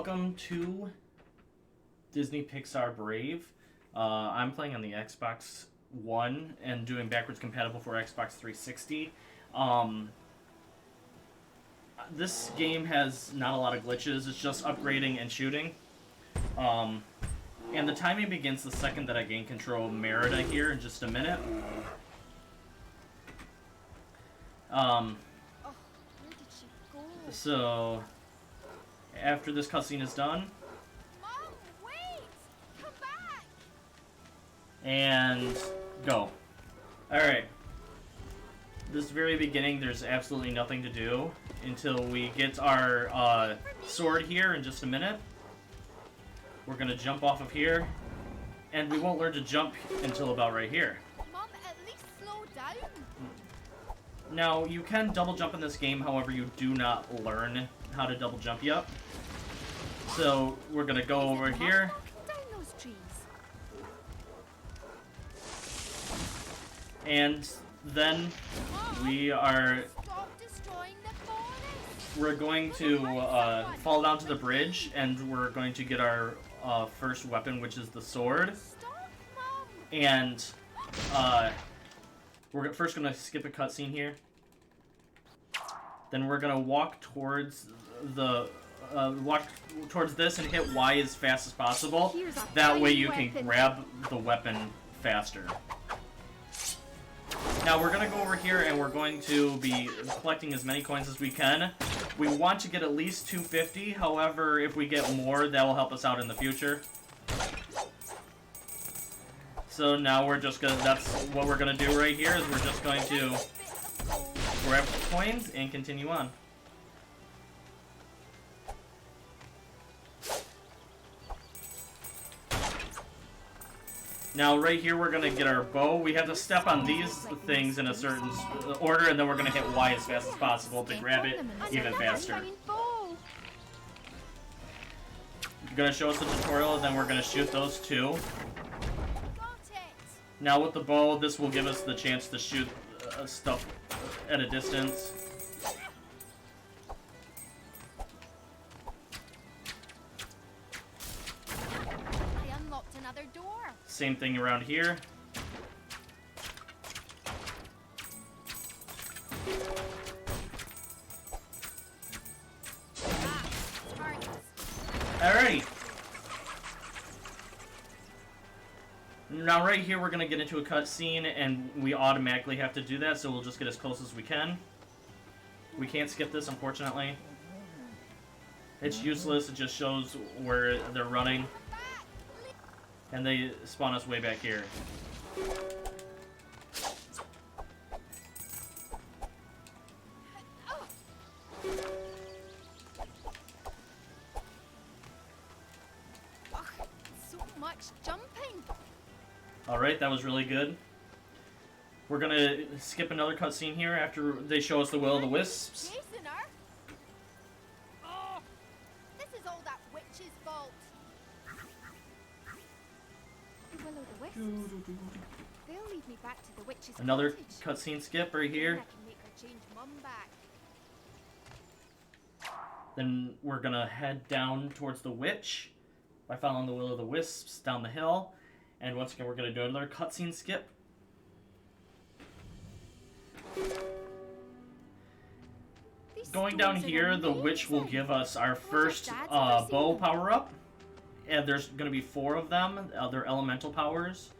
welcome to Disney-Pixar Brave. I'm playing on the Xbox One and doing backwards compatible for Xbox 360. This game has not a lot of glitches, it's just upgrading and shooting. And the timing begins the second that I gain control of Merida here in just a minute. So, after this cutscene is done, Mom, wait! Come back! And go. Alright. This very beginning, there's absolutely nothing to do until we get our sword here in just a minute. We're gonna jump off of here, and we won't learn to jump until about right here. Mom, at least slow down. Now, you can double jump in this game, however, you do not learn how to double jump yet. So, we're gonna go over here. Down those trees. And then we are... Stop destroying the forest. We're going to fall down to the bridge, and we're going to get our first weapon, which is the sword. Stop, Mom. And we're first going to skip a cutscene here. Then we're going to walk towards the this and hit Y as fast as possible. That way you can grab the weapon faster. Now we're going to go over here and we're going to be collecting as many coins as we can. We want to get at least 250, however, if we get more, that will help us out in the future. So now we're just gonna, that's what we're going to do right here, is we're just going to grab the coins and continue on. Now, right here, we're going to get our bow. We have to step on these things in a certain order, and then we're going to hit Y as fast as possible to grab it even faster. You're going to show us the tutorial, and then we're going to shoot those two. Now, with the bow, this will give us the chance to shoot stuff at a distance. Same thing around here. Alrighty. Now right here we're going to get into a cutscene and we automatically have to do that, so we'll just get as close as we can. We can't skip this, unfortunately. It's useless, it just shows where they're running. And they spawn us way back here. So much jumping. Alright, that was really good. We're gonna skip another cutscene here after they show us the Will-O-the-Wisps. Oh, this is all that witch's fault. They'll lead me back to the witch's Another cottage. cutscene skip right here. I can make her change Mum back. Then we're gonna head down towards the witch by following the Will-O-the-Wisps down the hill. And once again, we're gonna do another cutscene skip. Going down here, the witch will give us our first bow power-up. And there's going to be 4 of them. They're elemental powers.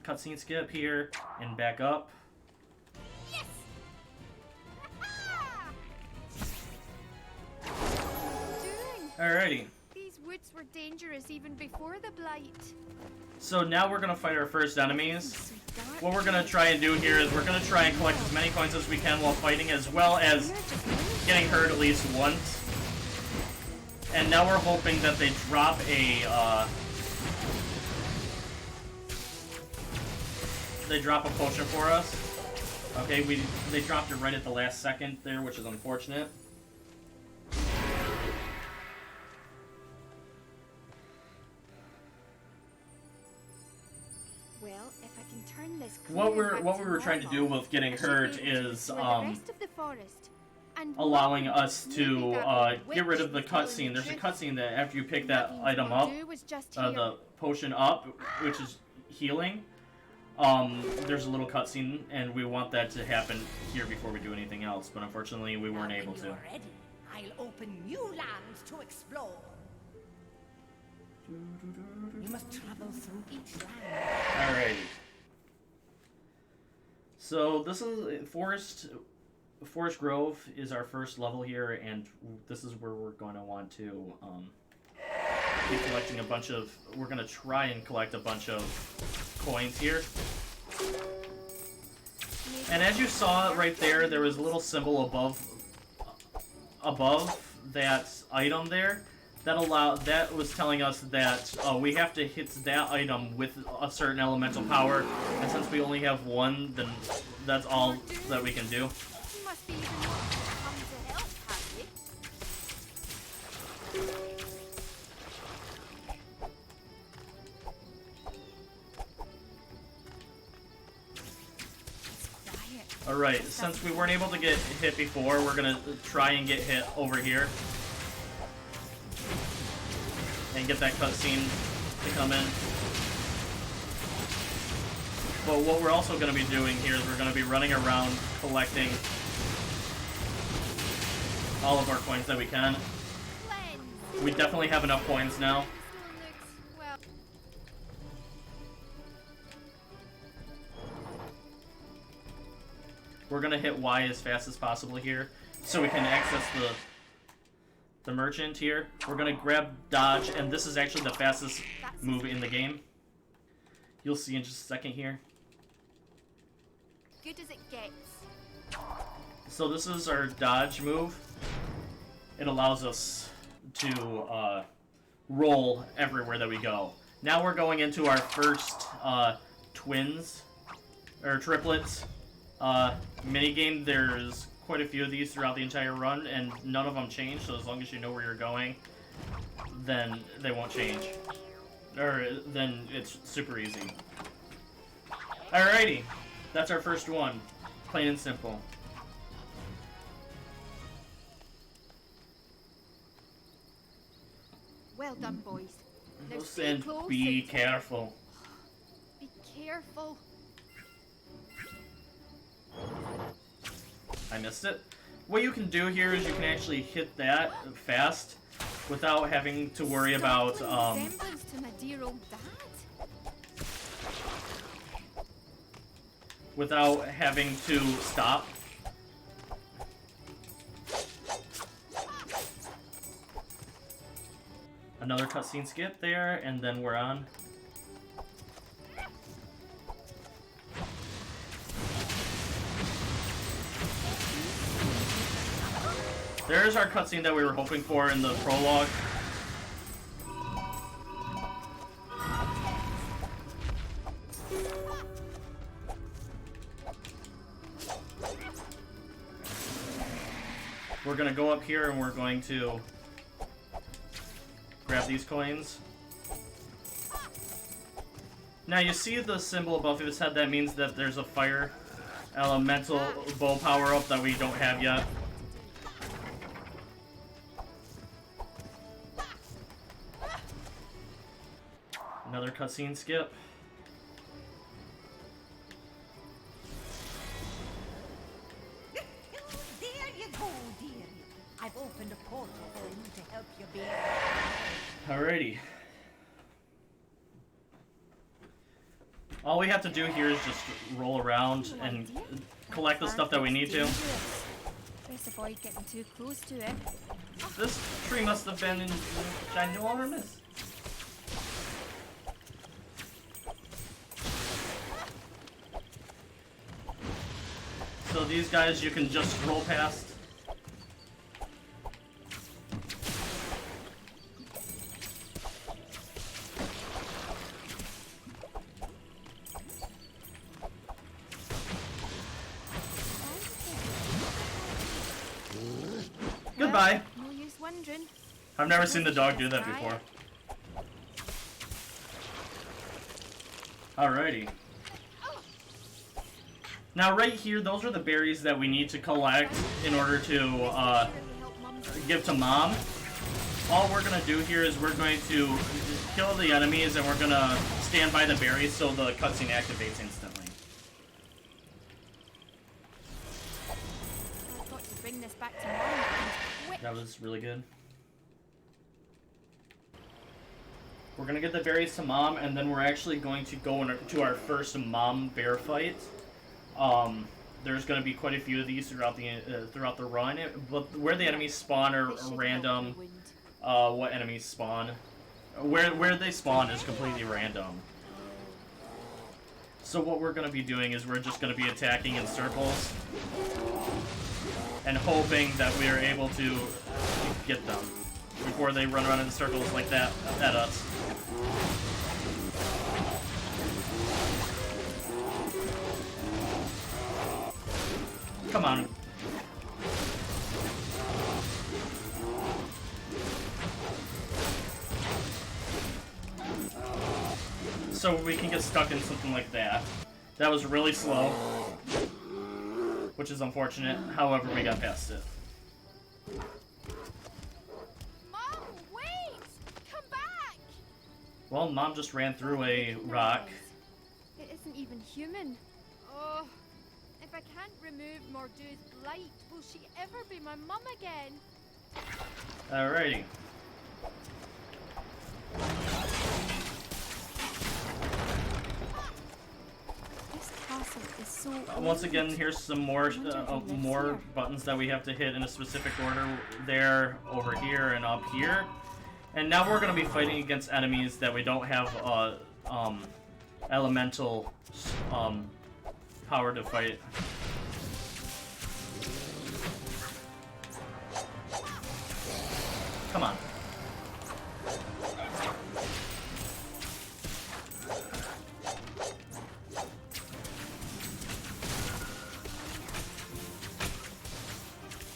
Cutscene skip here and back up. Yes! Alrighty. These woods were dangerous even before the blight. So now we're going to fight our first enemies. What we're going to try and do here is we're going to try and collect as many coins as we can while fighting, as well as getting hurt at least once. And now we're hoping that they drop a potion for us. Okay, they dropped it right at the last second there, which is unfortunate. Well, if I can turn this What we were trying to do with getting hurt is the rest of the forest. And allowing Mum, us to maybe that get rid of the witch was telling cutscene. There's a truth. cutscene that after you pick That that means item what up, do was just here. the potion up, which is healing, there's a little cutscene, and we want that to happen here before we do anything else, but unfortunately we weren't able to. When you're ready, I'll open new lands to explore. You must travel through each land. Alrighty. So this is Forest Grove is our first level here, and this is where we're going to want to be collecting a bunch of. We're going to try and collect a bunch of coins here. And as you saw right there, there was a little symbol above that item there. That was telling us that we have to hit that item with a certain elemental power, and since we only have one, then that's all that we can do. You must be even more come to help, have you? Quiet. Alright, since we weren't able to get hit before, we're gonna try and get hit over here. And get that cutscene to come in. But what we're also going to be doing here is we're going to be running around collecting all of our coins that we can. Cleanse. We definitely have enough coins now. Still looks, well, We're going to hit Y as fast as possible here so we can access the merchant here. We're going to grab dodge, and this is actually the fastest move in the game. You'll see in just a second here. good as it gets. So this is our dodge move. It allows us to roll everywhere that we go. Now we're going into our first twins, or triplets, minigame. There's quite a few of these throughout the entire run, and none of them change, so as long as you know where you're going, then they won't change. Or then it's super easy. Alrighty, that's our first one. Plain and simple. Well done, boys. Now stay And close be and careful. be careful. I missed it. What you can do here is you can actually hit that fast without having to worry about Resemblance to my dear old dad. without having to stop. Another cutscene skip there, and then we're on. There's our cutscene that we were hoping for in the prologue. We're gonna go up here and we're going to grab these coins. Now you see the symbol above his head, that means that there's a fire elemental bow power up that we don't have yet. Another cutscene skip. There you go, dear. I've opened a portal for you to help you bear. Alrighty. All we have to do here is just roll around and collect the stuff that we need to. Best avoid getting too close to it. This tree must have been ginormous. So these guys you can just roll past. Goodbye. No use wondering. I've never seen the dog do that before. Alrighty. Now right here, those are the berries that we need to collect in order to Really help Mum. give to Mom. All we're gonna do here is we're going to kill the enemies and we're gonna stand by the berries so the cutscene activates instantly. I've got to bring this back to Mum. and quick. That was really good. We're gonna get the berries to Mom, and then we're actually going to go to our first Mom bear fight. There's going to be quite a few of these throughout the run, but where the enemies spawn are This should help random. the wound. What enemies spawn, where they spawn is completely random. So what we're going to be doing is we're just going to be attacking in circles and hoping that we are able to get them before they run around in circles like that at us. Come on. So we can get stuck in something like that. That was really slow, which is unfortunate. However, we got past it. Mum, wait! Come back! Well, Mom just ran through a rock. It isn't even human. Oh, if I can't remove Mordu's blight, will she ever be my mum again? Alrighty. This castle is so Once again, here's some more more buttons that we have to hit in a specific order. There, over here, and up here. And now we're going to be fighting against enemies that we don't have elemental power to fight. Come on.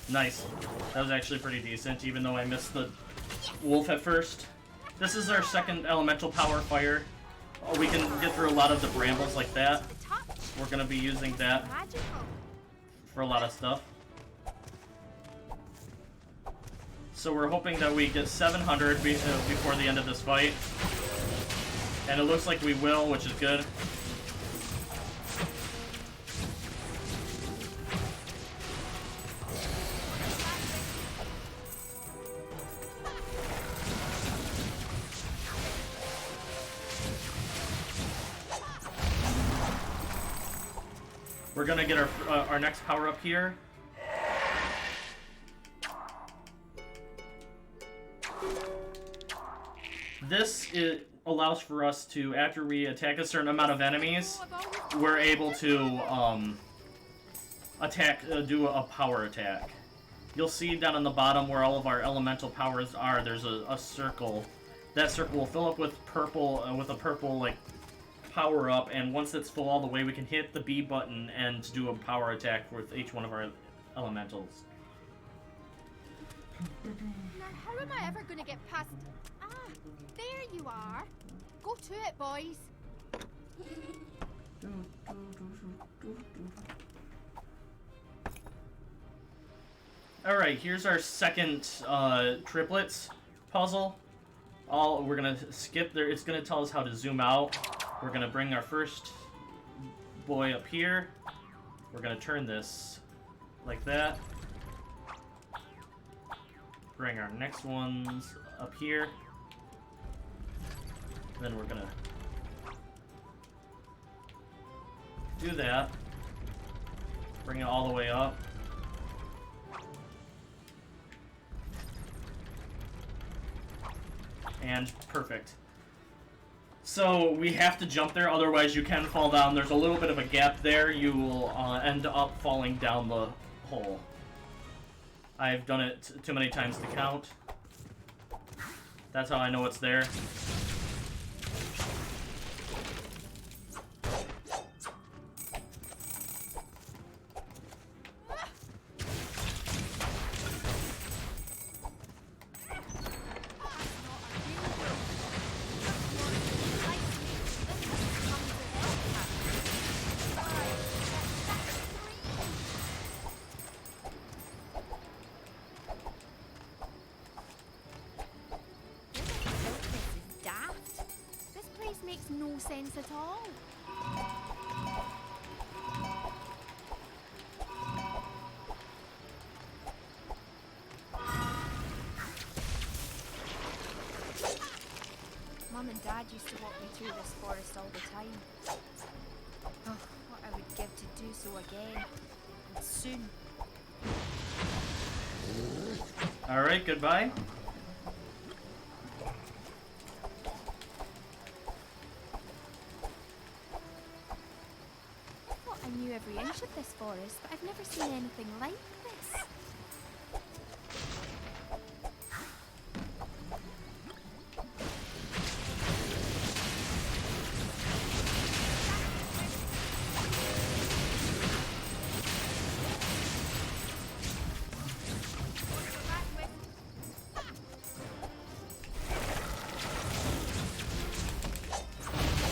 Nice. That was actually pretty decent, even though I missed the wolf at first. This is our second elemental power fire. Oh, we can get through a lot of the brambles like that. We're going to be using that magical. for a lot of stuff. So we're hoping that we get 700 before the end of this fight. And it looks like we will, which is good. We're gonna get our next power up here. This allows for us to, after we attack a certain amount of enemies, we're able to do a power attack. You'll see down on the bottom where all of our elemental powers are. There's a circle. That circle will fill up with purple, with a purple like power up, and once it's full all the way, we can hit the B button and do a power attack with each one of our elementals. Now, how am I ever going to get past... Ah, there you are. Go to it, boys. Alright, here's our second triplets puzzle. We're gonna skip there. It's gonna tell us how to zoom out. We're gonna bring our first boy up here. We're gonna turn this like that. Bring our next ones up here. Then we're gonna do that. Bring it all the way up. And perfect. So we have to jump there, otherwise you can fall down. There's a little bit of a gap there. You will end up falling down the hole. I've done it too many times to count. That's how I know it's there. no sense at all. Mum and Dad used to walk me through this forest all the time. Oh, what I would give to do so again. And soon. Alright, goodbye. I thought I knew every inch of this forest, but I've never seen anything like this.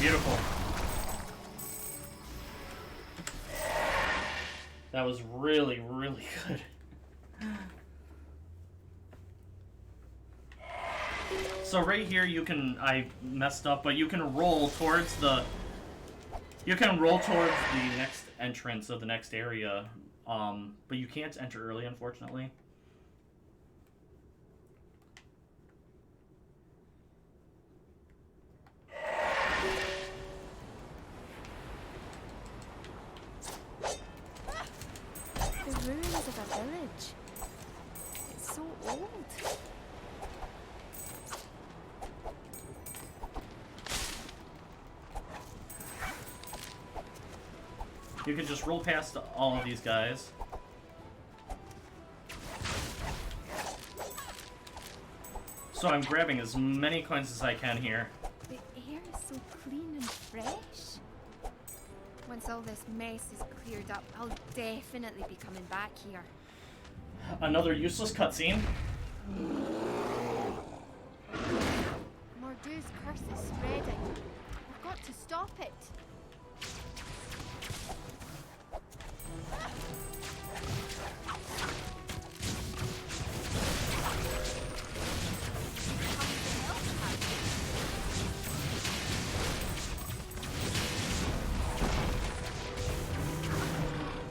Beautiful. That was really, really good. So right here you can, I messed up, but you can roll towards the, next entrance of the next area, but you can't enter early, unfortunately. The ruins of a village. It's so old. You can just roll past all of these guys. So I'm grabbing as many coins as I can here. The air is so clean and fresh. Once all this mess is cleared up, I'll definitely be coming back here. Another useless cutscene. Mordu's curse is spreading. We've got to stop it.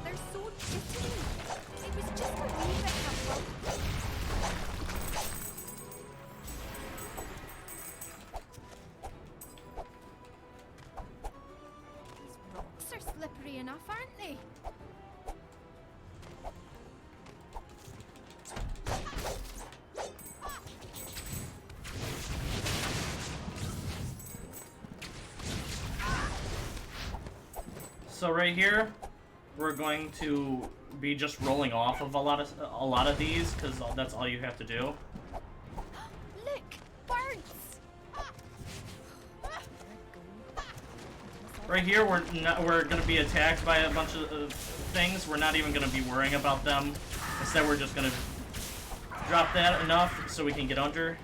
They're so jittery. It was just a wee bit of These rocks are slippery enough, aren't they? So right here, we're going to be just rolling off of a lot of these, because that's all you have to do. Look! Birds! Right here, we're going to be attacked by a bunch of things. We're not even going to be worrying about them. Instead, we're just going to drop that enough so we can get under.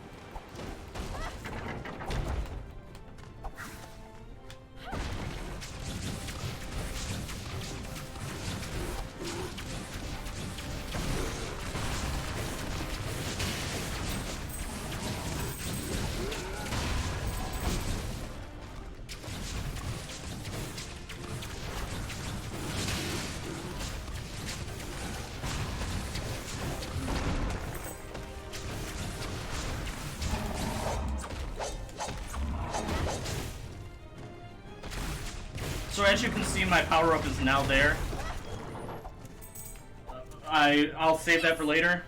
So as you can see, my power-up is now there. I'll save that for later.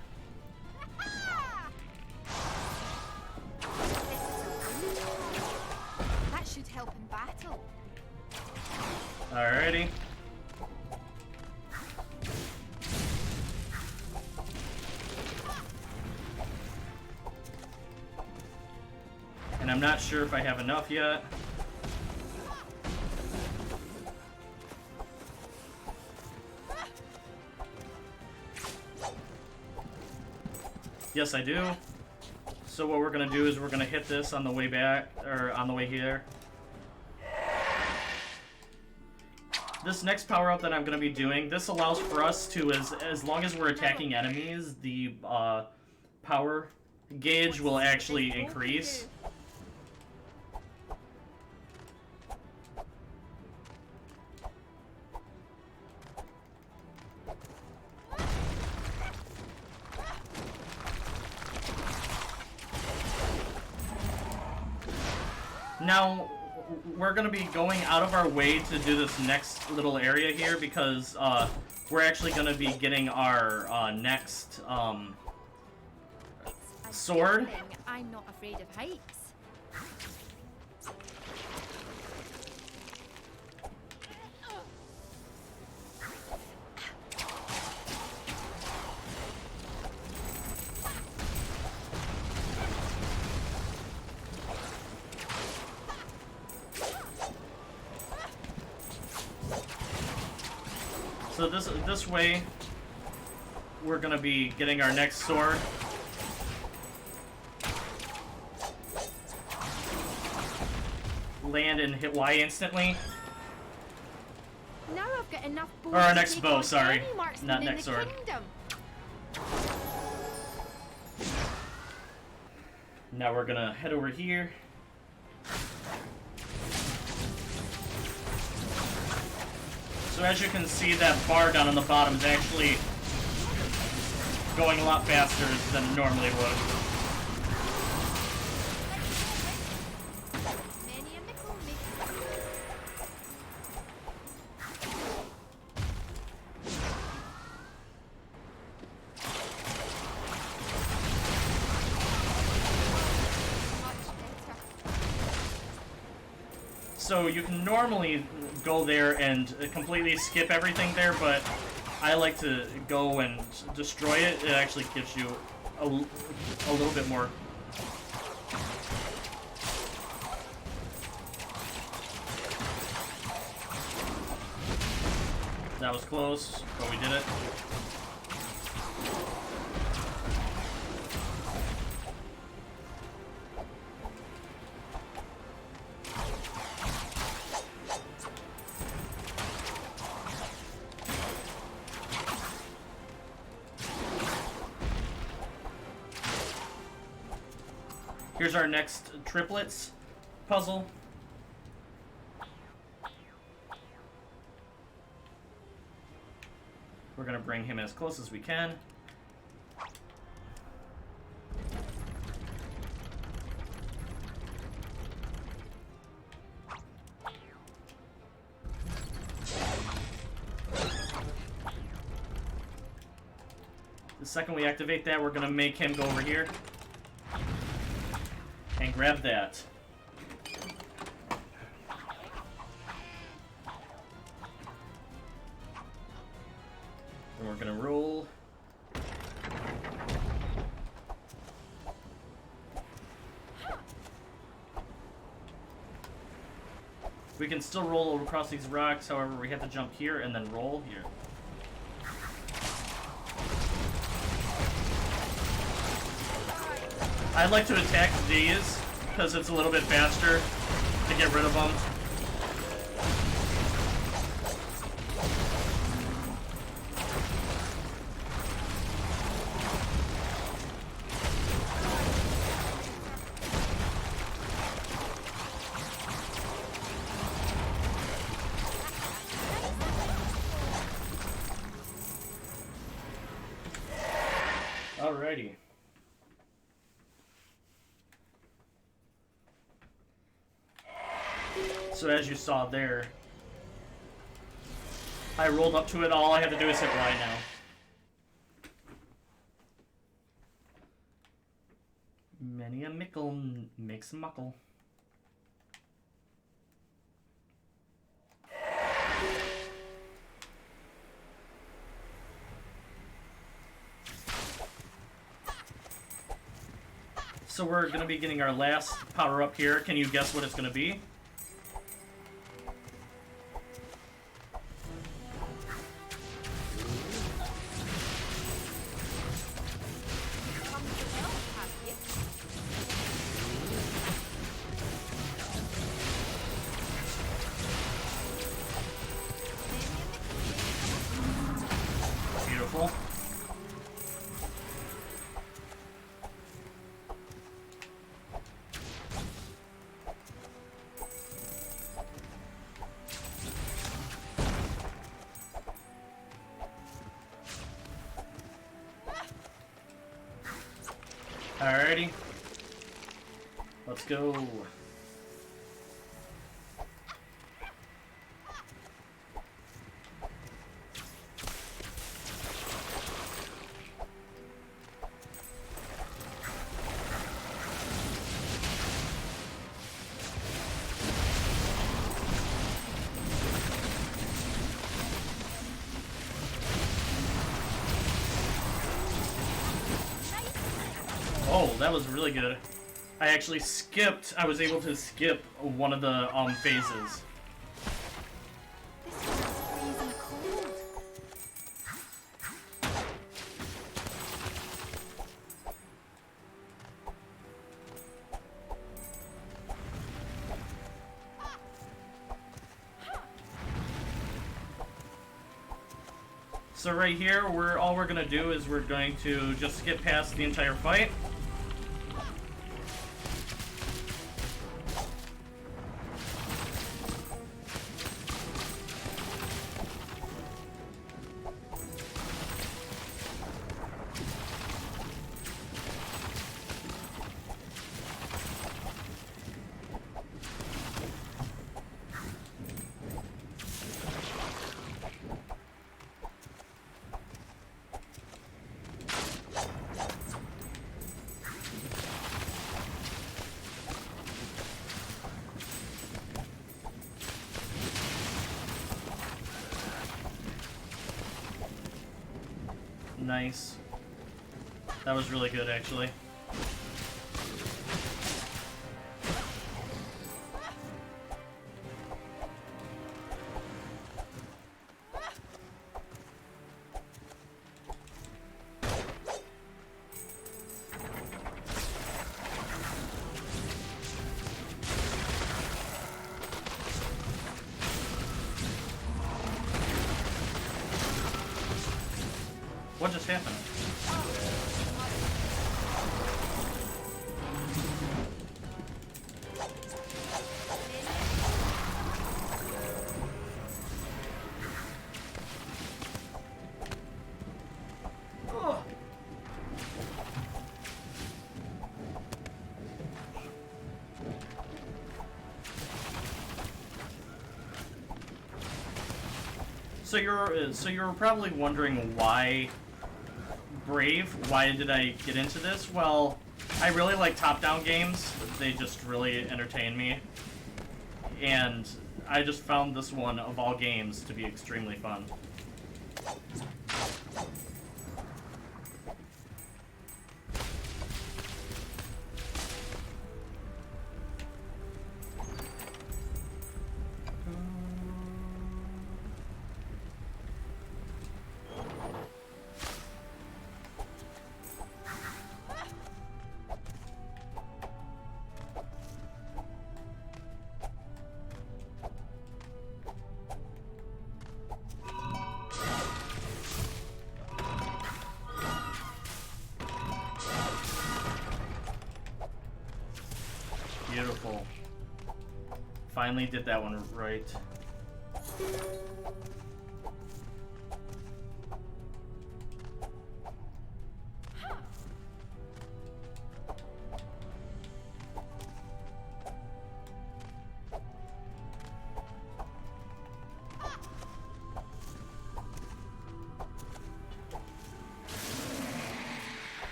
That should help in battle. Alrighty. And I'm not sure if I have enough yet. Yes, I do. So what we're gonna do is we're gonna hit this on the way back, or on the way here. This next power-up that I'm gonna be doing, this allows for us to, as long as we're attacking enemies, the power gauge will actually increase. Now, we're going to be going out of our way to do this next little area here because we're actually going to be getting our next sword. I'm not afraid of heights. So this way, we're gonna be getting our next sword. Land and hit Y instantly. Now I've got enough bows Or our to next take bow, on sorry. any marksman Not in next the sword. kingdom. Now we're gonna head over here. So as you can see, that bar down on the bottom is actually going a lot faster than it normally would. Many a mickle make much better. So you can normally go there and completely skip everything there, but I like to go and destroy it. It actually gives you a little bit more. That was close, but we did it. Here's our next triplets puzzle. We're gonna bring him as close as we can. The second we activate that, we're gonna make him go over here and grab that. And we're gonna roll. We can still roll over across these rocks, however we have to jump here and then roll here. I like to attack these because it's a little bit faster to get rid of them. Alrighty. So as you saw there, I rolled up to it. All I have to do is hit Y now. Many a mickle makes a muckle. So we're going to be getting our last power up here. Can you guess what it's going to be? Beautiful. Alrighty. Let's go. That was really good. I actually skipped. I was able to skip one of the phases. This is freezing cold. So right here, all we're gonna do is we're going to just skip past the entire fight. Nice. That was really good, actually. What just happened? Ugh. So you're probably wondering why Brave. Why did I get into this? Well, I really like top-down games. They just really entertain me. And I just found this one, of all games, to be extremely fun. Beautiful. Finally did that one right.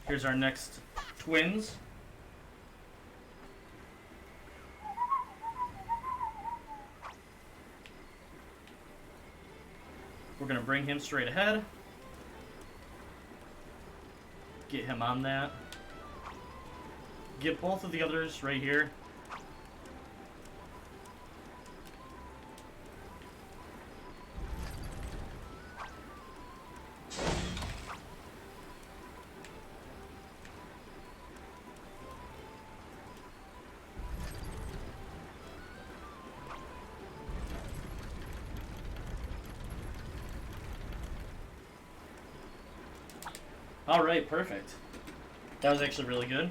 Here's our next twins. We're gonna bring him straight ahead. Get him on that. Get both of the others right here. Alright, perfect. That was actually really good.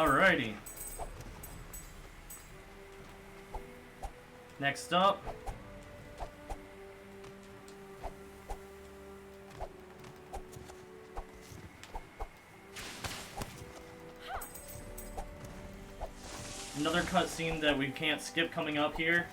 Alrighty. Next up. Another cutscene that we can't skip coming up here.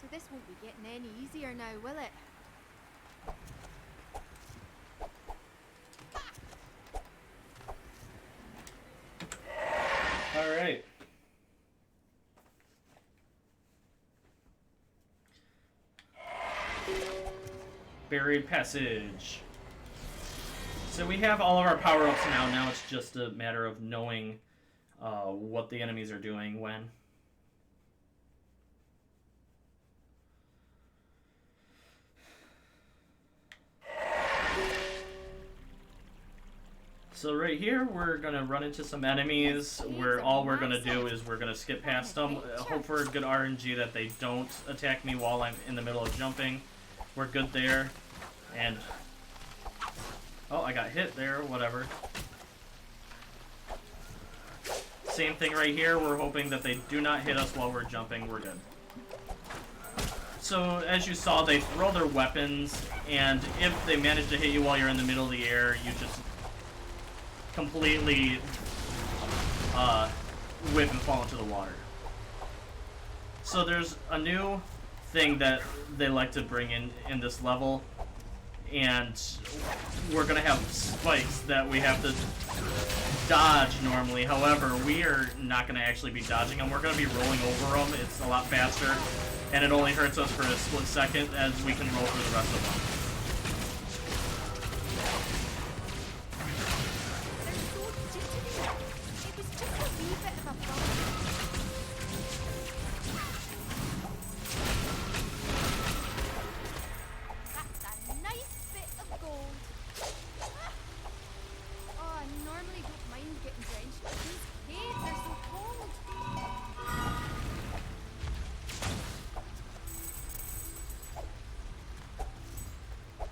So this won't be getting any easier now, will it? Alright. Buried passage. So we have all of our power-ups now. Now it's just a matter of knowing what the enemies are doing when. So right here, we're gonna run into some enemies where all we're gonna do is we're gonna skip past them. Hope for a good RNG that they don't attack me while I'm in the middle of jumping. We're good there. And oh, I got hit there, whatever. Same thing right here, we're hoping that they do not hit us while we're jumping, we're good. So, as you saw, they throw their weapons, and if they manage to hit you while you're in the middle of the air, you just completely whip and fall into the water. So there's a new thing that they like to bring in this level, and we're gonna have spikes that we have to dodge normally. However, we are not gonna actually be dodging them. We're gonna be rolling over them. It's a lot faster, and it only hurts us for a split second as we can roll through the rest of them.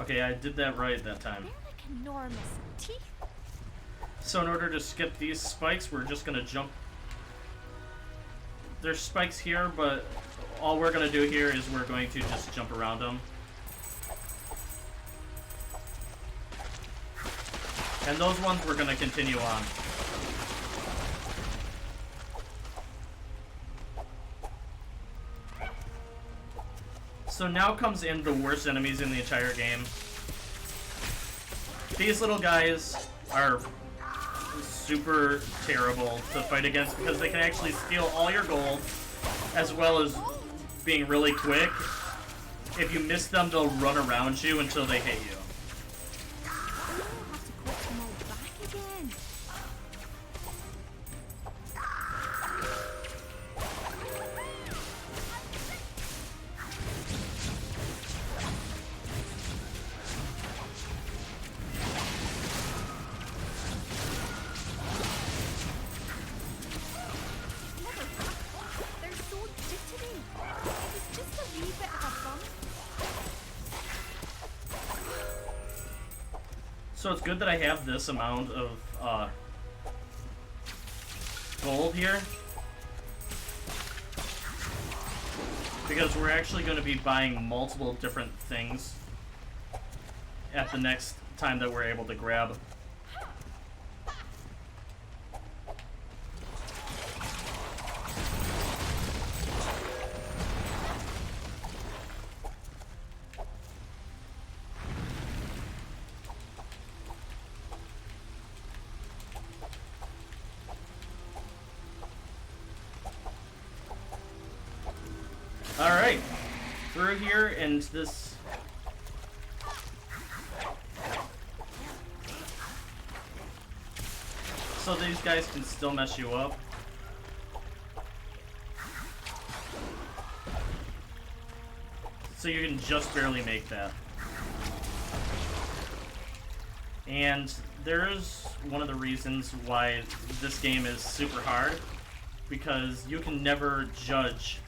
Okay, I did that right that time. They're like enormous teeth. So in order to skip these spikes, we're just gonna jump. There's spikes here, but all we're gonna do here is we're going to just jump around them. And those ones we're gonna continue on. So now comes in the worst enemies in the entire game. These little guys are super terrible to fight against because they can actually steal all your gold, as well as being really quick. If you miss them, they'll run around you until they hit you. So it's good that I have this amount of gold here, because we're actually going to be buying multiple different things at the next time that we're able to grab. Alright, through here and this. So these guys can still mess you up. So you can just barely make that. And there's one of the reasons why this game is super hard, because you can never judge.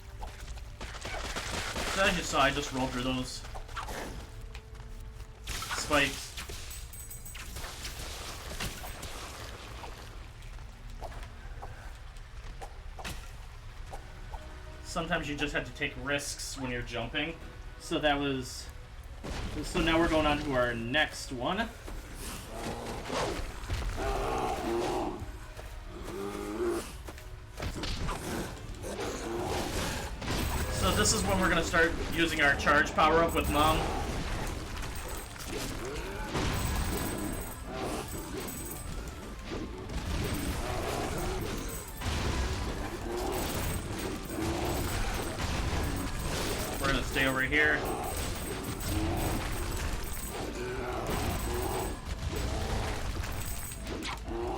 So as you saw, I just rolled through those spikes. Sometimes you just have to take risks when you're jumping. So that was... So now we're going on to our next one. So this is when we're going to start using our charge power-up with Mom. We're going to stay over here.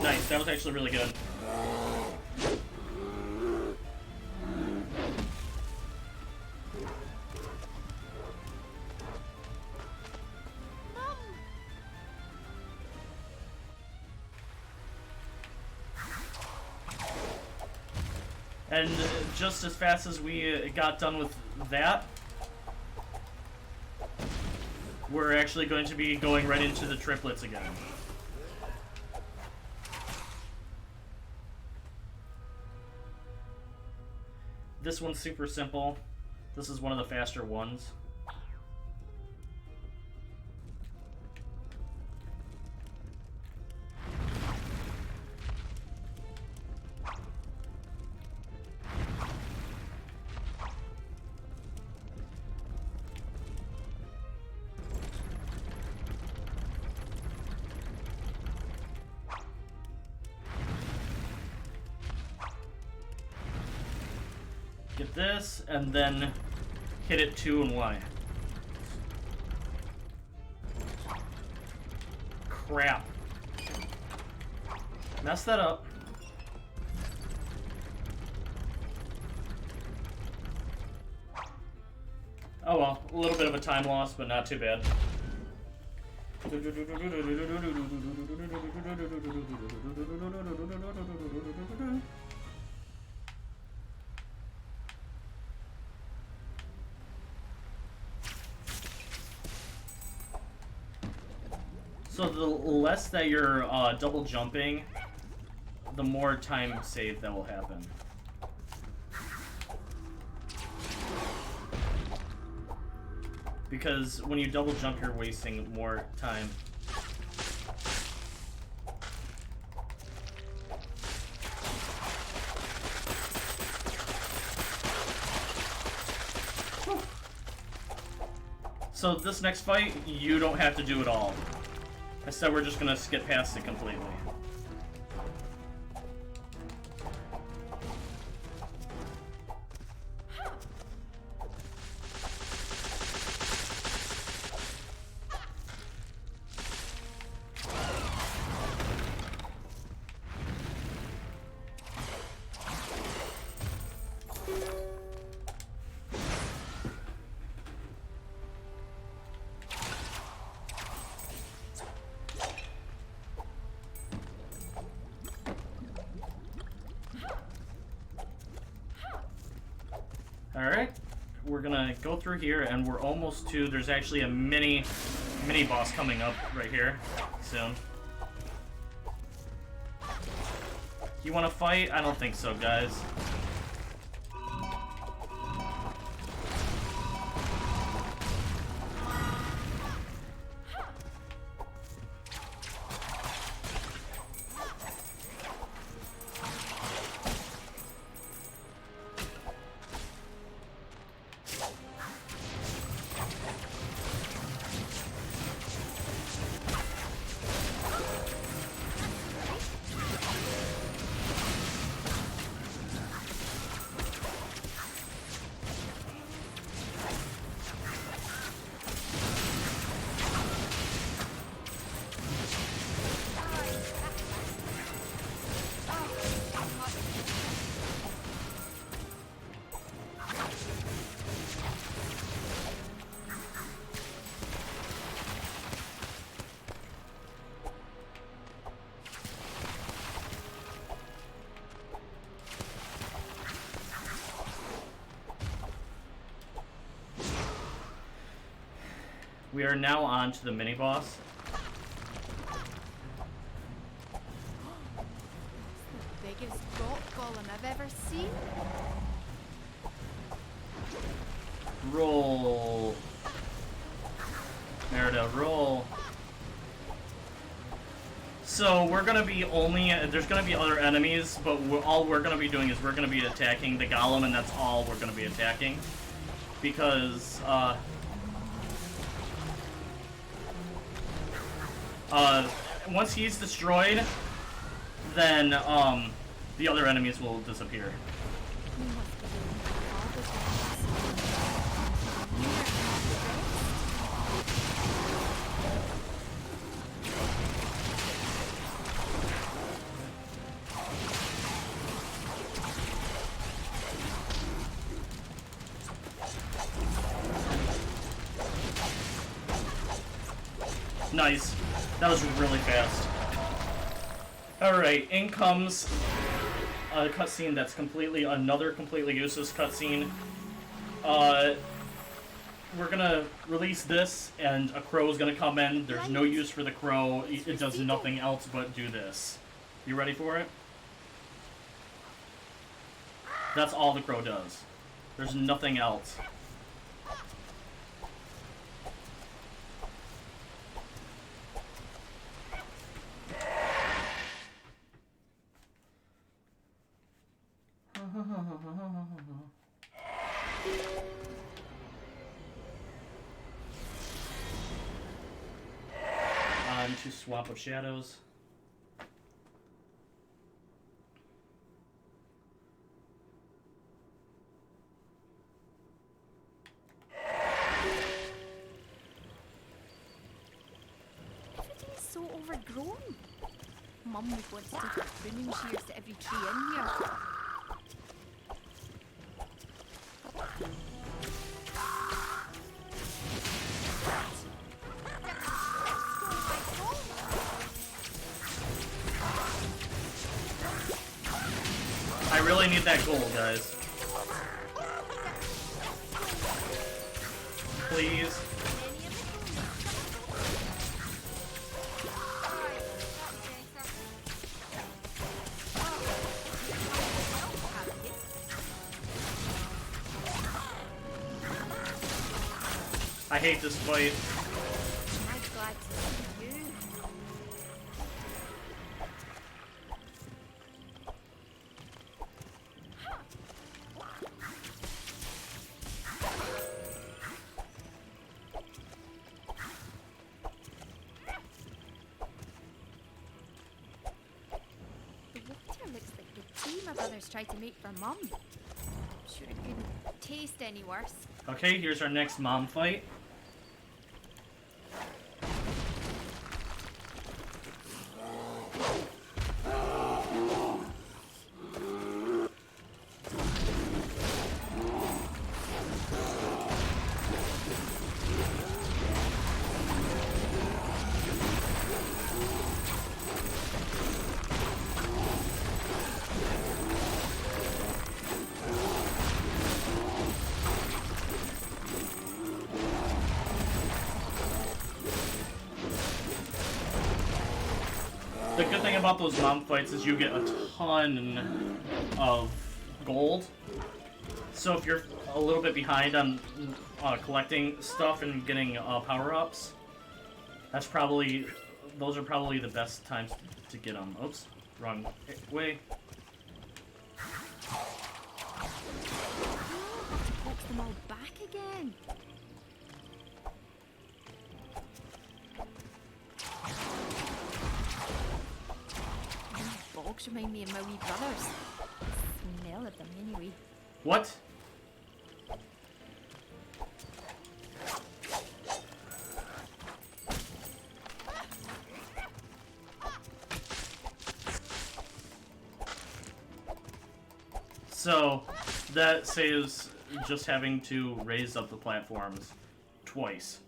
Nice, that was actually really good. And just as fast as we got done with that, we're actually going to be going right into the triplets again. This one's super simple. This is one of the faster ones. Get this, and then hit it 2 and Y. Crap. Mess that up. Oh well, a little bit of a time loss, but not too bad. So the less that you're double jumping, the more time save that will happen. Because when you double jump, you're wasting more time. Whew. So this next fight, you don't have to do it all. Instead, we're just gonna skip past it completely. Alright, we're gonna go through here, and we're almost to, there's actually a mini boss coming up right here soon. You wanna fight? I don't think so, guys. We are now on to the mini boss. The biggest rock golem I've ever seen. Roll. Merida, roll. So we're gonna be there's gonna be other enemies, but all we're gonna be doing is we're gonna be attacking the golem, and that's all we're gonna be attacking. Because, once he's destroyed, then, the other enemies will disappear. You must be doing all the things. Nice. That was really fast. Alright, in comes a cutscene that's another completely useless cutscene. We're gonna release this, and a crow's gonna come in. There's no use for the crow. It does nothing else but do this. You ready for it? That's all the crow does. There's nothing else. On to Swamp of Shadows. Everything's so overgrown. Mum would want to take pruning shears to every tree in here. I really need that gold, guys. Please. I hate this fight. I'm glad to see you. The water looks like the tea my brothers tried to make for Mum. Sure it couldn't taste any worse. Okay, here's our next mom fight. The good thing about those mom fights is you get a ton of gold. So if you're a little bit behind on collecting stuff and getting power-ups, those are probably the best times to get them. Oops, wrong way. Poke them all back again. Bogs remind me of my wee brothers. Smell of them anyway. What? So, that saves just having to raise up the platforms twice.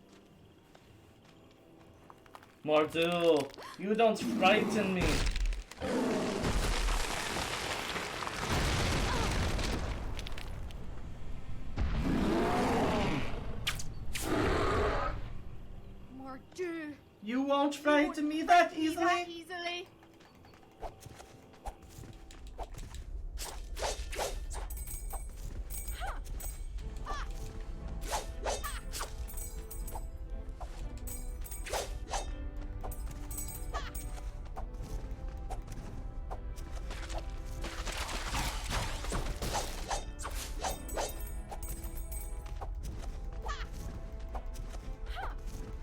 Mordu, you don't frighten me. won't frighten me that easily. Easily.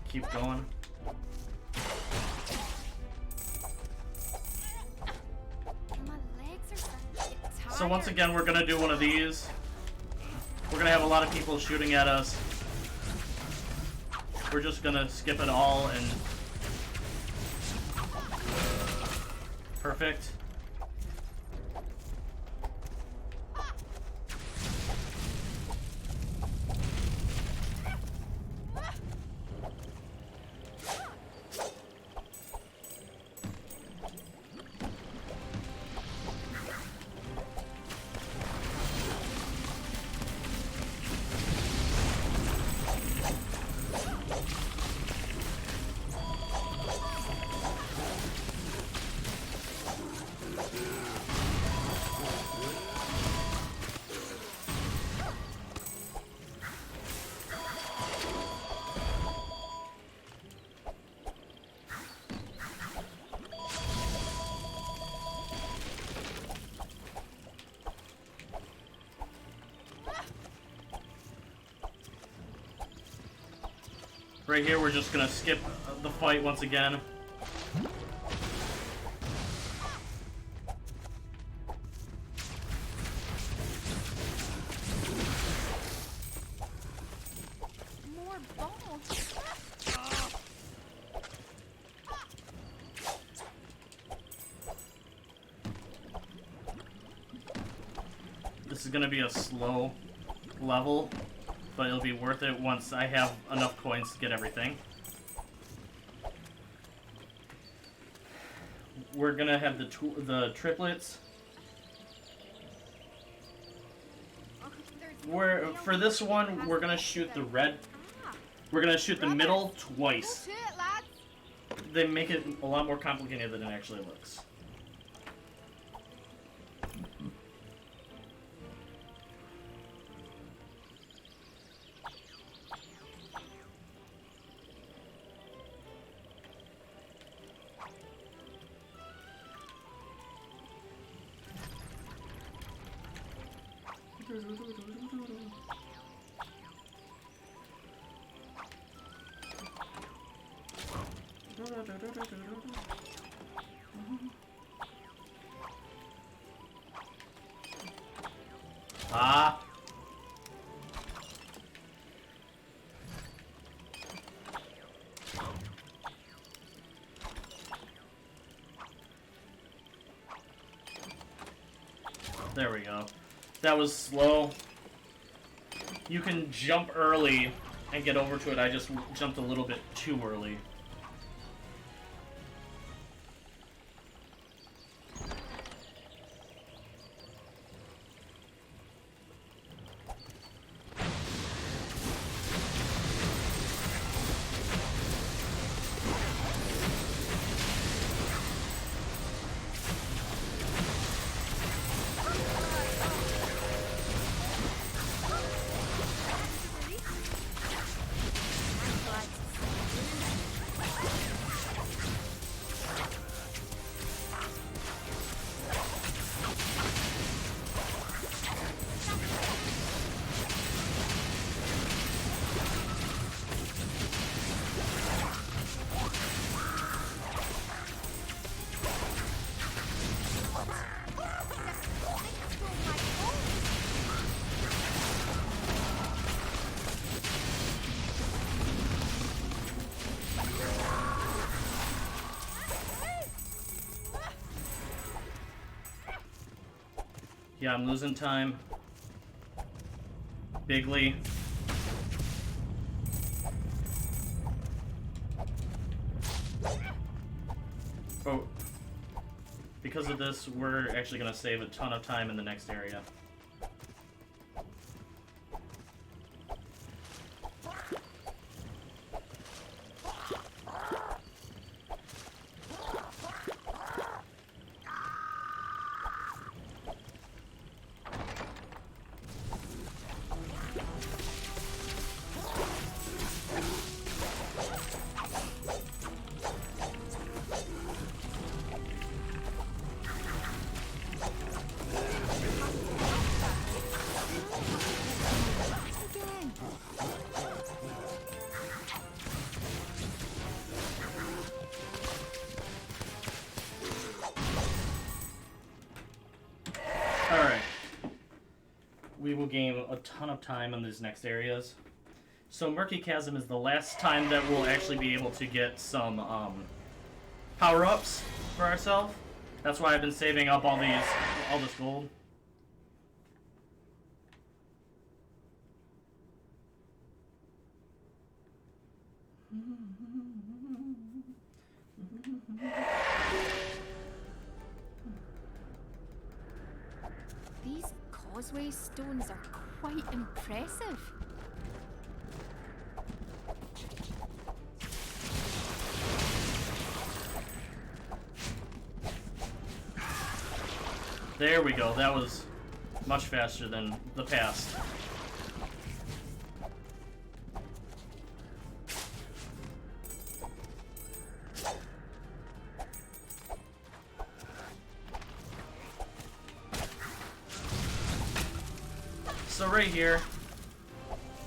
Keep going. My legs are starting to get tired. So once again, we're gonna do one of these. We're gonna have a lot of people shooting at us. We're just gonna skip it all and... Perfect. Right here, we're just gonna skip the fight once again. More balls. This is gonna be a slow level, but it'll be worth it once I have enough coins to get everything. We're gonna have the triplets. For this one, we're gonna shoot the red. We're gonna shoot the middle twice. Go to it, lads. They make it a lot more complicated than it actually looks. Ah. There we go. That was slow. You can jump early and get over to it. I just jumped a little bit too early. Yeah, I'm losing time. Bigly. Oh. Because of this, we're actually going to save a ton of time in the next area. we will gain a ton of time in these next areas. So Murky Chasm is the last time that we'll actually be able to get some power-ups for ourselves. That's why I've been saving up all this gold. These causeway stones are quite impressive. There we go. That was much faster than the past. So right here,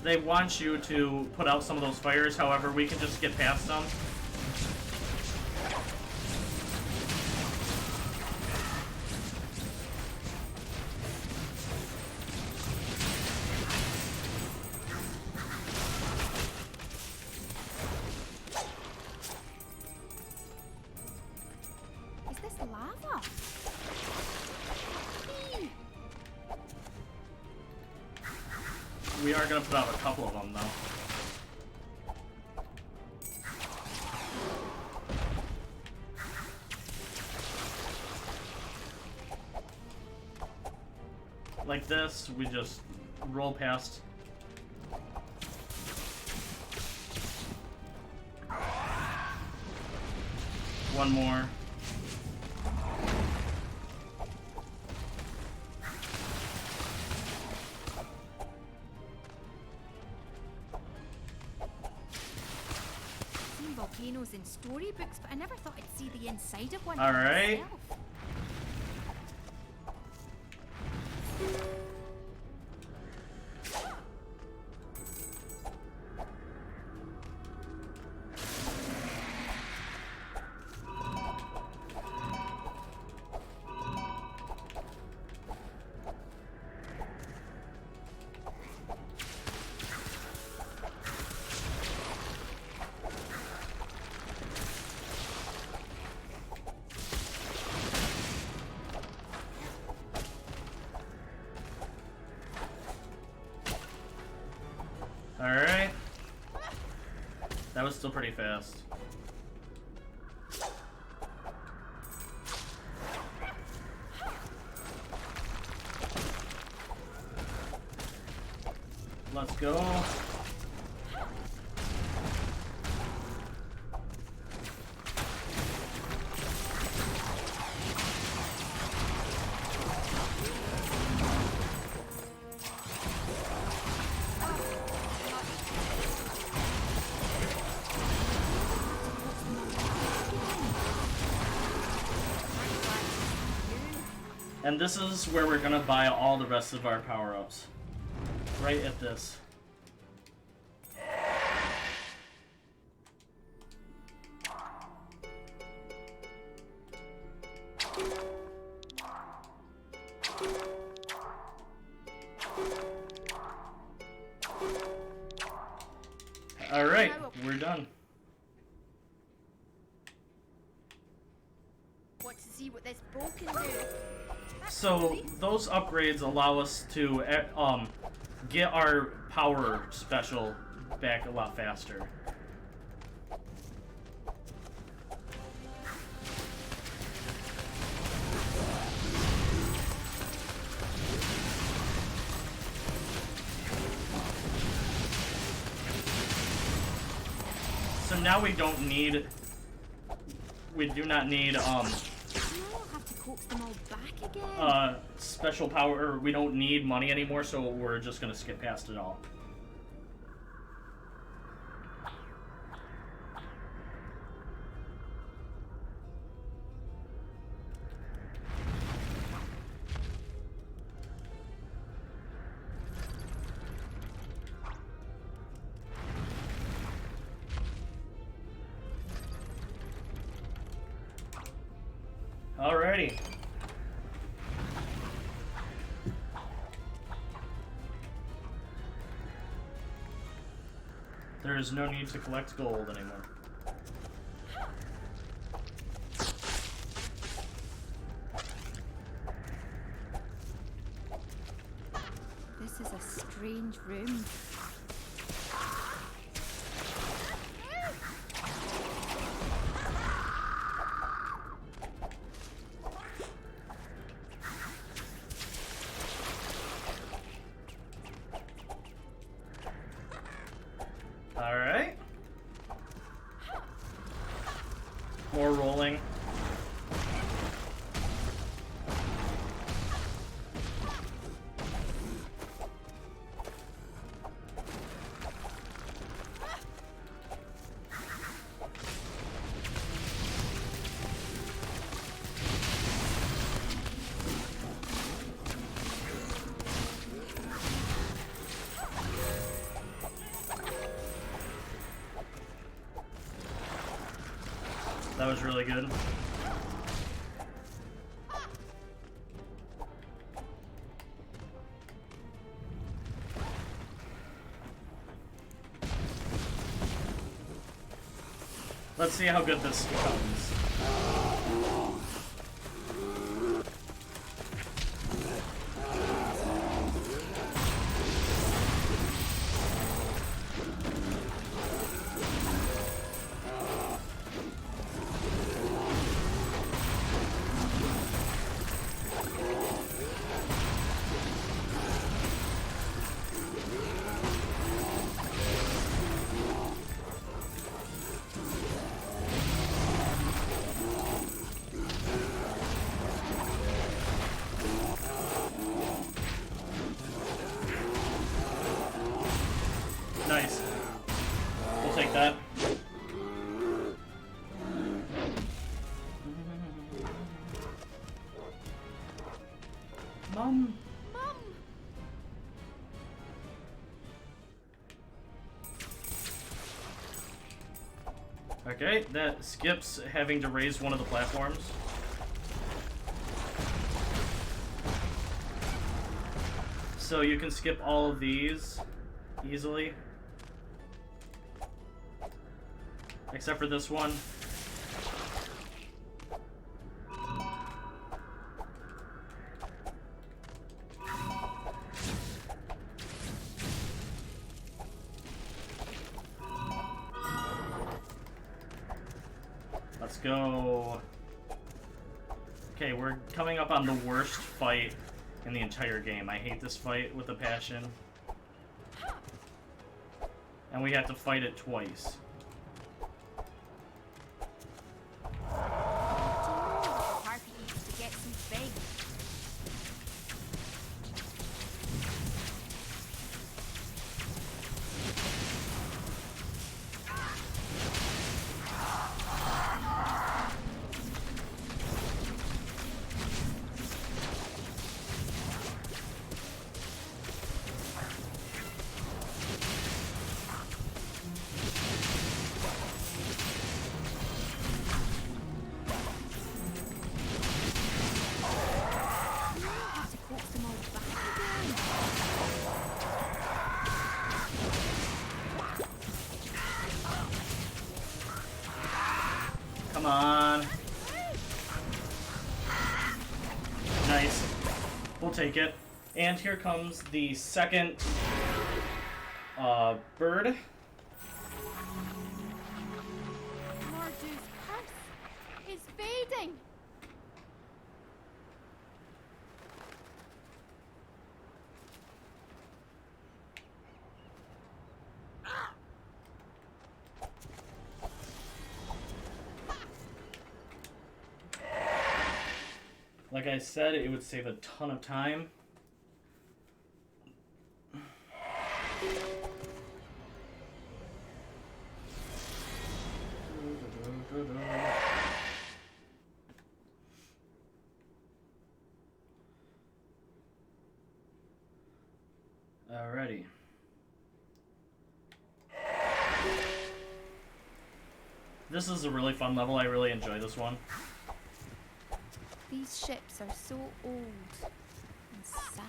they want you to put out some of those fires, however, we can just get past them. Is this lava? Eee. We are going to put out a couple of them, though. Like this, we just roll past. One more. Seen volcanoes in storybooks, but I never thought I'd see the inside of one. All right. myself. Alright. That was still pretty fast. Let's go. And this is where we're gonna buy all the rest of our power-ups. Right at this. Alright, we're done. Want to see what this bow can do? So those upgrades allow us to get our power special back a lot faster. So now we don't need, we do not need I'll have to coax them all back again. special power, or we don't need money anymore, so we're just gonna skip past it all. Alrighty. There is no need to collect gold anymore. This is a strange room. Alright. More rolling. That was really good. Let's see how good this becomes. Nice. We'll take that. Mom. Mum! Okay, that skips having to raise one of the platforms. So you can skip all of these easily. Except for this one. Let's go. Okay, we're coming up on the worst fight in the entire game. I hate this fight with a passion. And we have to fight it twice. Harpy needs to get some big. Come on. Nice. We'll take it. And here comes the second bird. Mordu's curse is fading. Like I said, it would save a ton of time. Alrighty. This is a really fun level. I really enjoy this one. These ships are so old and sad.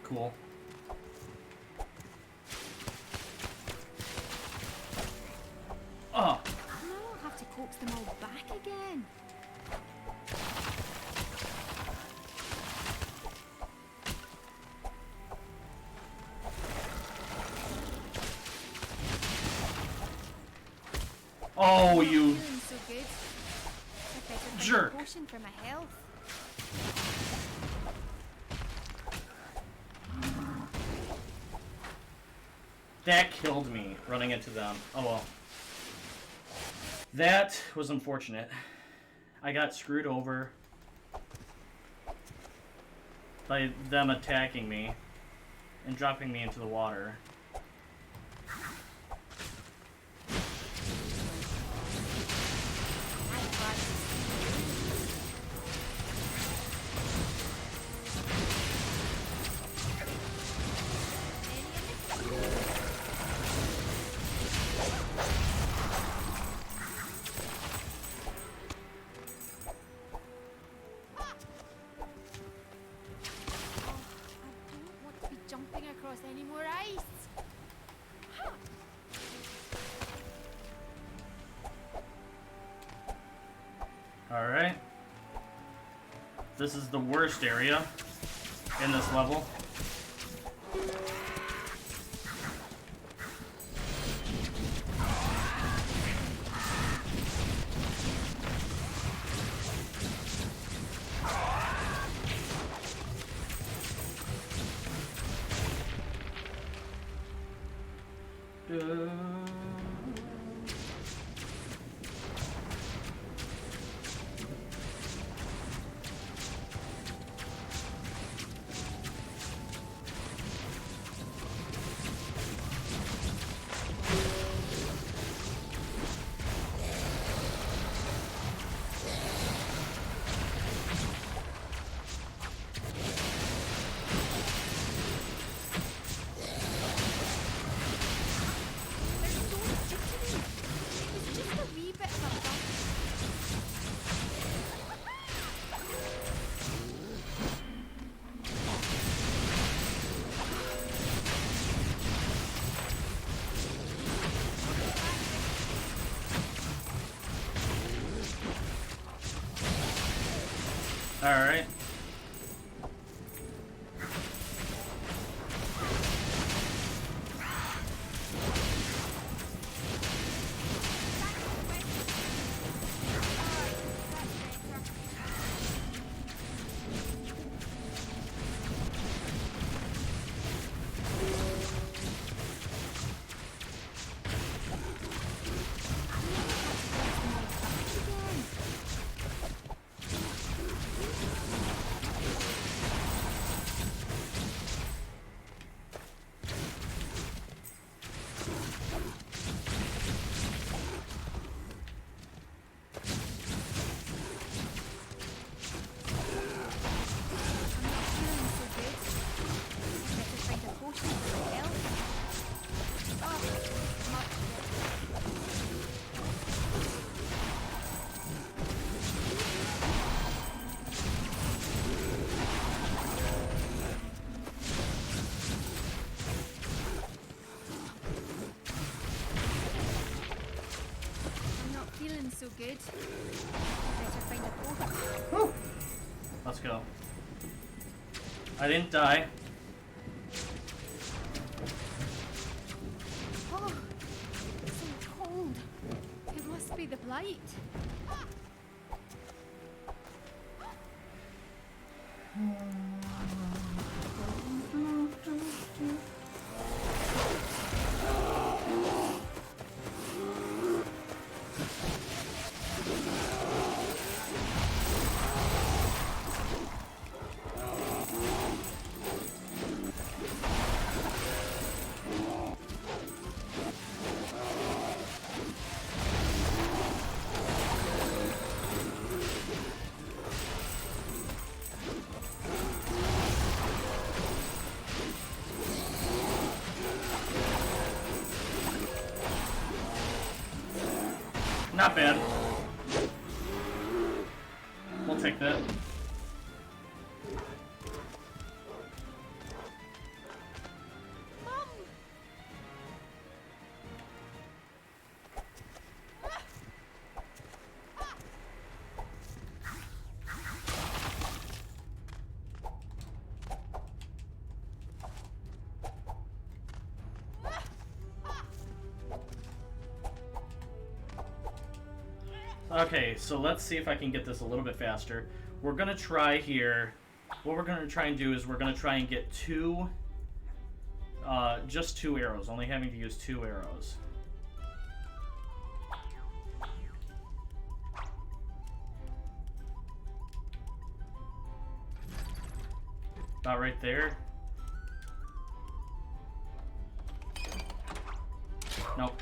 Cool. Oh! Now I'll have to coax them all back again. Oh, you Feeling so good. I better find jerk. a potion for my health. That killed me, running into them. Oh well. That was unfortunate. I got screwed over by them attacking me and dropping me into the water. Any more ice? Alright. This is the worst area in this level. Alright. So good. Better find a potion. Whew. Let's go. I didn't die. Oh, it's so cold. It must be the blight. Not bad. We'll take that. Okay, so let's see if I can get this a little bit faster. We're gonna try here. What we're gonna try and do is we're gonna try and get just 2 arrows, only having to use 2 arrows. About right there. Nope.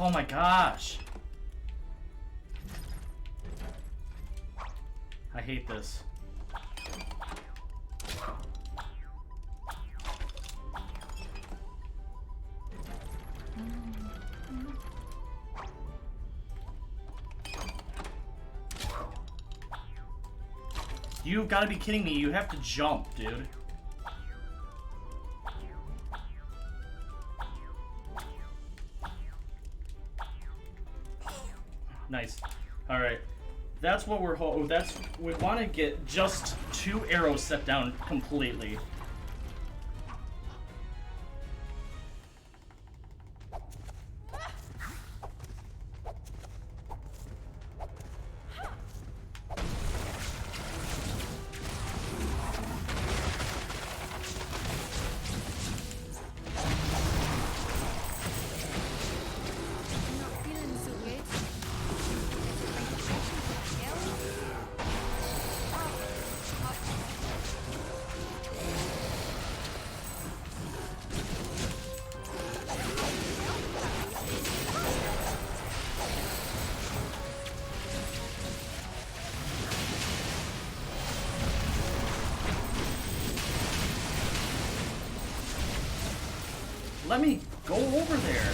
Oh my gosh. I hate this. You've got to be kidding me. You have to jump, dude. Nice. All right. That's what we're we want to get just 2 arrows set down completely. Let me go over there.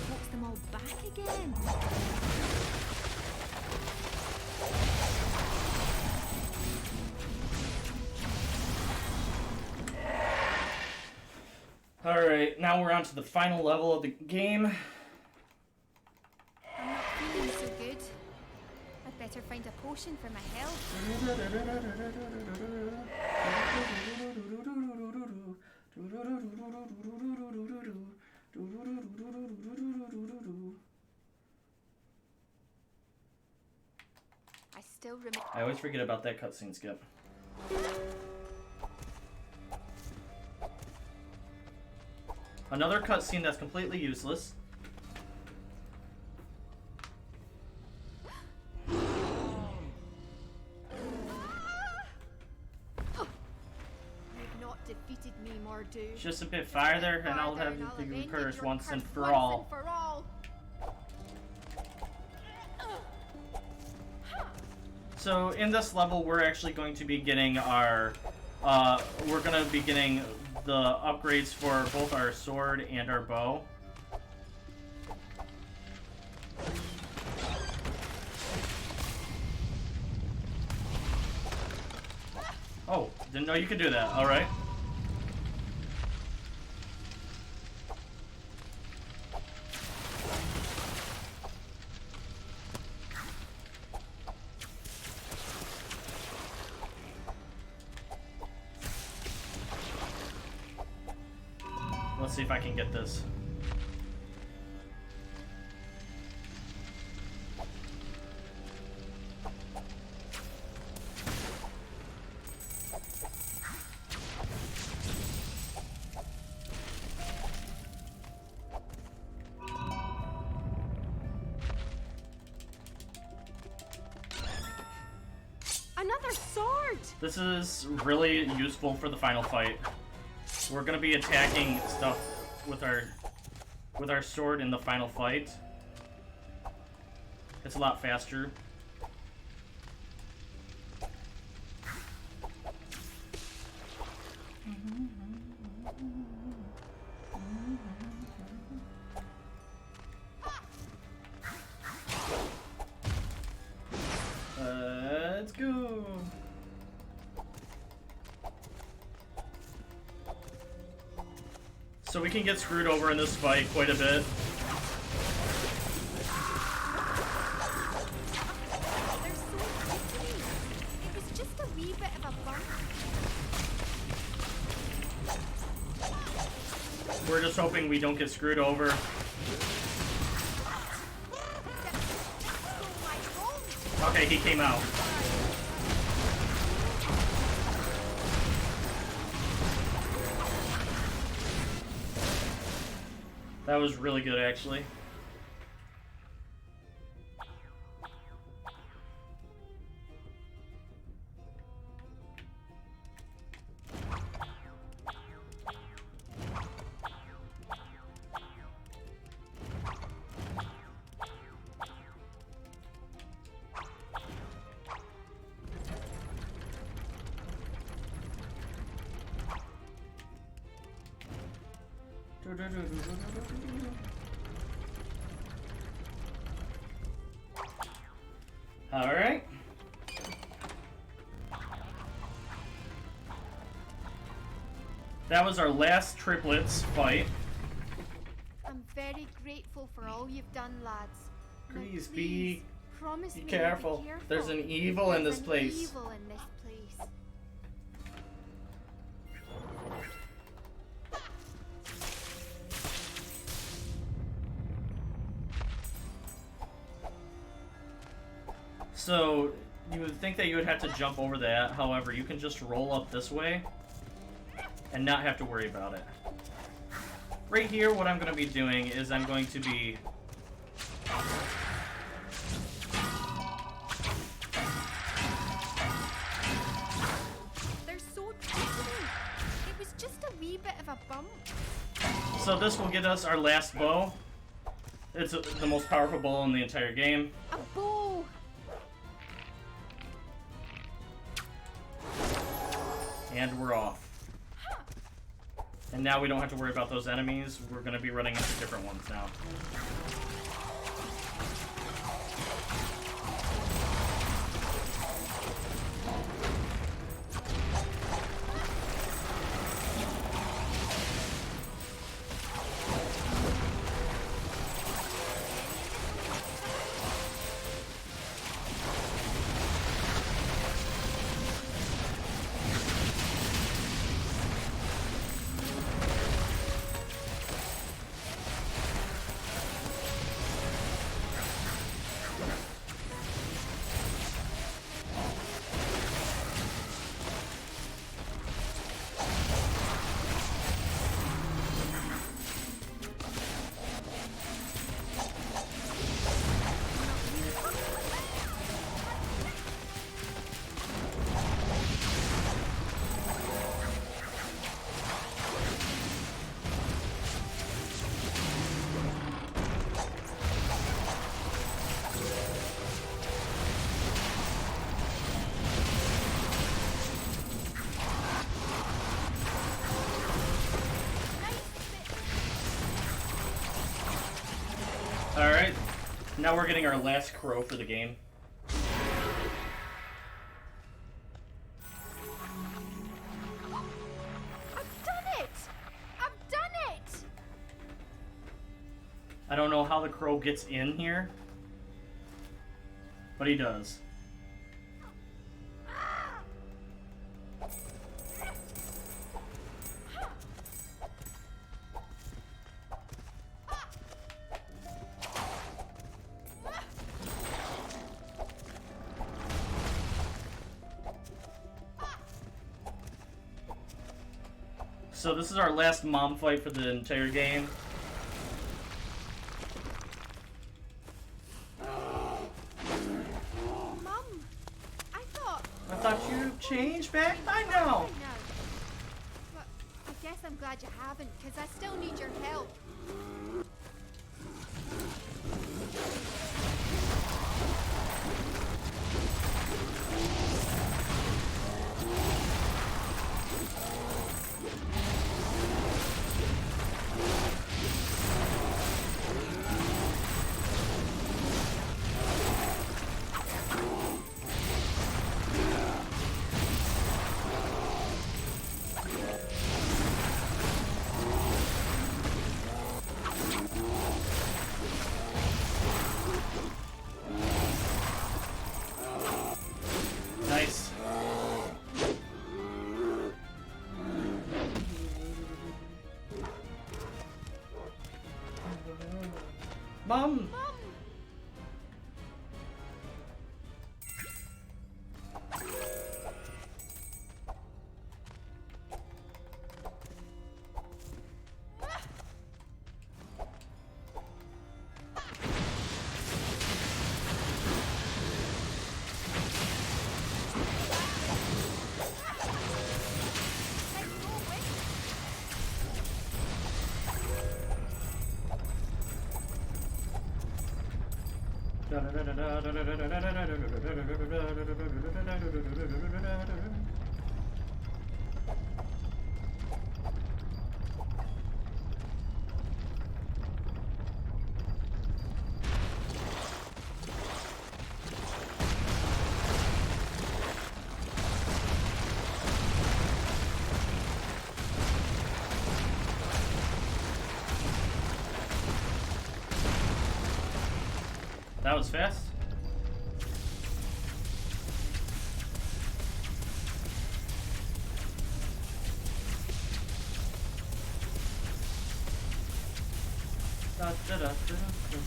Fix them all back again. Alright, now we're on to the final level of the game. I'm not feeling so good. I'd better find a potion for my health. I still remember. I always forget about that cutscene skip. Another cutscene that's completely useless. You've not defeated me, Mordu. Just a bit farther, and I'll have the curse once and for all. So in this level, we're actually going to be getting our, we're going to be getting the upgrades for both our sword and our bow. Oh, didn't know you could do that. All right. Let's see if I can get this. Another sword! This is really useful for the final fight. We're gonna be attacking stuff with our sword in the final fight. It's a lot faster. So we can get screwed over in this fight quite a bit. They're so quickly. It was just a wee bit of a bump. We're just hoping we don't get screwed over. Okay, he came out. That was really good, actually. Alright. That was our last triplets fight. I'm very grateful for all you've done, lads. Now, Please promise be me careful. you'll be careful. There's an evil in There's this an place. evil in this place. So, you would think that you would have to jump over that. However, you can just roll up this way and not have to worry about it. Right here, what I'm going to be doing is I'm going to be... They're so tiny. It was just a wee bit of a bump. So this will get us our last bow. It's the most powerful bow in the entire game. A bow. And we're off. And now we don't have to worry about those enemies. We're going to be running into different ones now. Alright, now we're getting our last crow for the game. I've done it! I've done it! I don't know how the crow gets in here, but he does. So this is our last mom fight for the entire game. Mum, I thought you changed back by now. But I guess I'm glad you haven't, because I still need your help. Mom! That was fast. Da, da, da, da, da.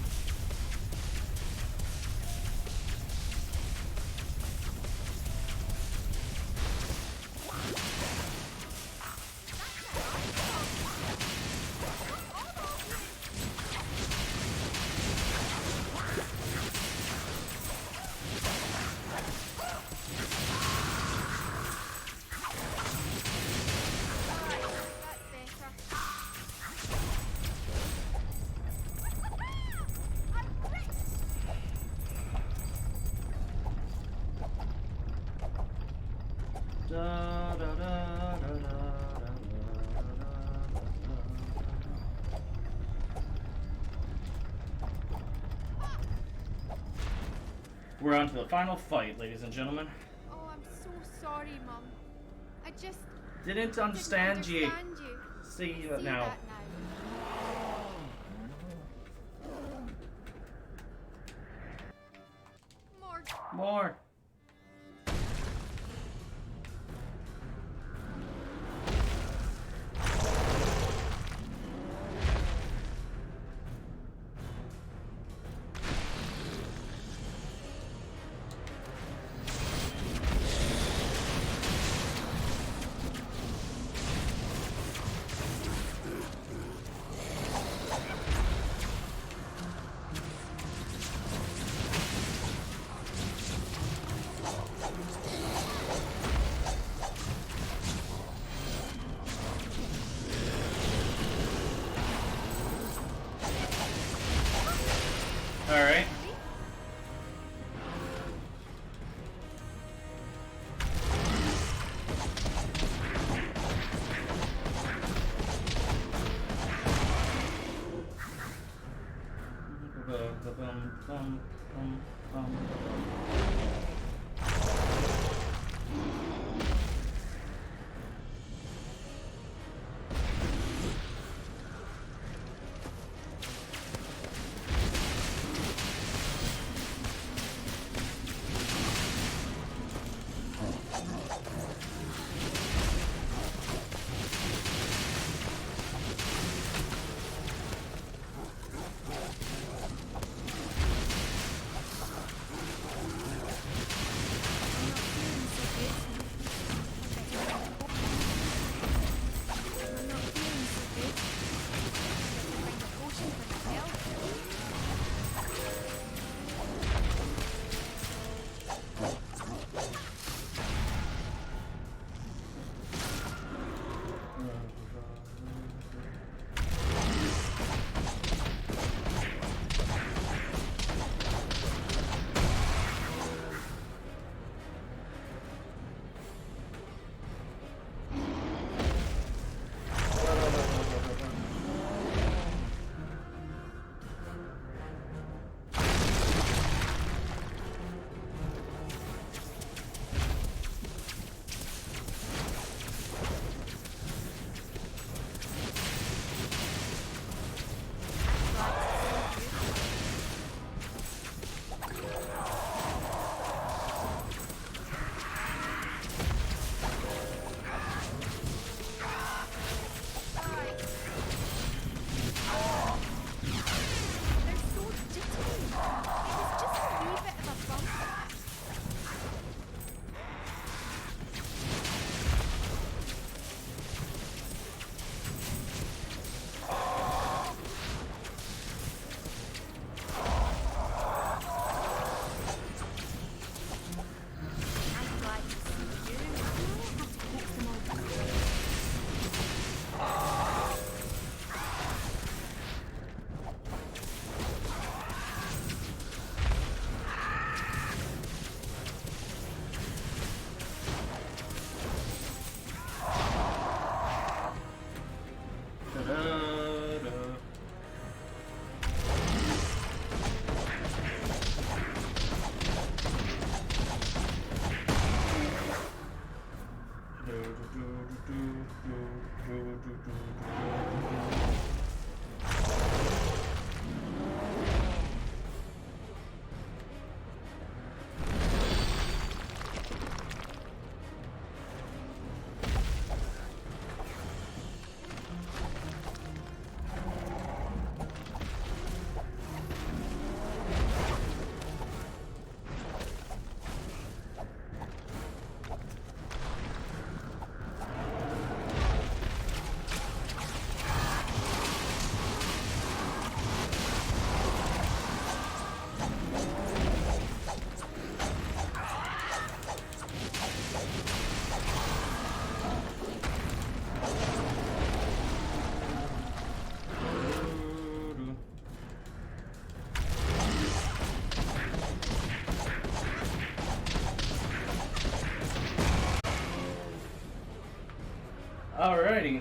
We're on to the final fight, ladies and gentlemen. Oh, I'm so sorry, Mum. I just Didn't understand you. you. See See now. that now. More. More. Alright. Alrighty.